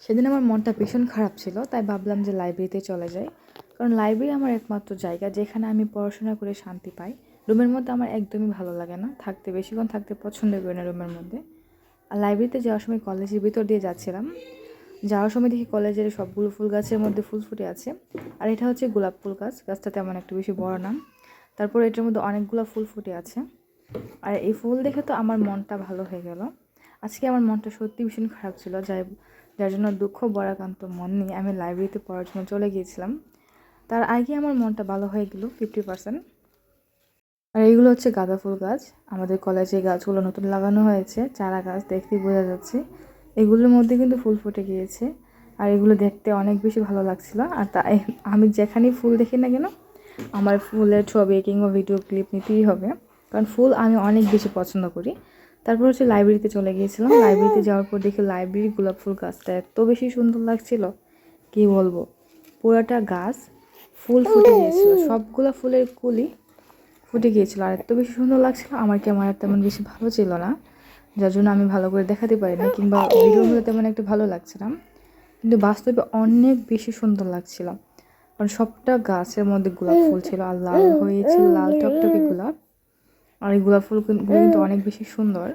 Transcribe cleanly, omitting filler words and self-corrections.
সেদিন আমার মনটা ভীষণ খারাপ ছিল, তাই ভাবলাম যে লাইব্রেরিতে চলে যাই। কারণ লাইব্রেরি আমার একমাত্র জায়গা যেখানে আমি পড়াশোনা করে শান্তি পাই। রুমের মধ্যে আমার একদমই ভালো লাগে না, বেশিক্ষণ থাকতে পছন্দ করি না রুমের মধ্যে। আর লাইব্রেরিতে যাওয়ার সময় কলেজের ভিতর দিয়ে যাচ্ছিলাম, যাওয়ার সময় দেখি কলেজের সবগুলো ফুল গাছের মধ্যে ফুল ফুটে আছে। আর এটা হচ্ছে গোলাপ ফুল গাছ, গাছটা তেমন একটু বেশি বড় না। তারপর এটার মধ্যে অনেকগুলো ফুল ফুটে আছে। আর এই ফুল দেখে তো আমার মনটা ভালো হয়ে গেল। আজকে আমার মনটা সত্যি ভীষণ খারাপ ছিল, যার জন্য দুঃখ বরাকান্ত মন নিয়ে আমি লাইব্রেরিতে পড়ার জন্য চলে গিয়েছিলাম। তার আগে আমার মনটা ভালো হয়ে গেল 50%। আর এইগুলো হচ্ছে গাঁদা ফুল গাছ। আমাদের কলেজে গাছগুলো নতুন লাগানো হয়েছে, চারা গাছ, দেখতেই বোঝা যাচ্ছে। এগুলোর মধ্যে কিন্তু ফুল ফুটে গিয়েছে। আর এগুলো দেখতে অনেক বেশি ভালো লাগছিল। আর তাই আমি যেখানেই ফুল দেখি না কেন, আমার ফুলের ছবি কিংবা ভিডিও ক্লিপ নিতেই হবে, কারণ ফুল আমি অনেক বেশি পছন্দ করি। তারপর হচ্ছে লাইব্রেরিতে চলে গিয়েছিলাম। লাইব্রেরিতে যাওয়ার পর দেখি লাইব্রেরির গোলাপ ফুল গাছটা এত বেশি সুন্দর লাগছিল, কী বলবো। পুরোটা গাছ ফুল ফুটে গিয়েছিল, সবগুলো ফুলের কুলি ফুটে গিয়েছিলো। আর এত বেশি সুন্দর লাগছিল, আমার ক্যামেরা তেমন বেশি ভালো ছিল না, যার জন্য আমি ভালো করে দেখাতে পারি না, কিংবা ভিডিও হলে তেমন একটা ভালো লাগছে না। কিন্তু বাস্তবে অনেক বেশি সুন্দর লাগছিল, কারণ সবটা গাছের মধ্যে গোলাপ ফুল ছিল আর লাল টকটকে গোলাপ। আর এই গোলাপ ফুলগুলো কিন্তু অনেক বেশি সুন্দর।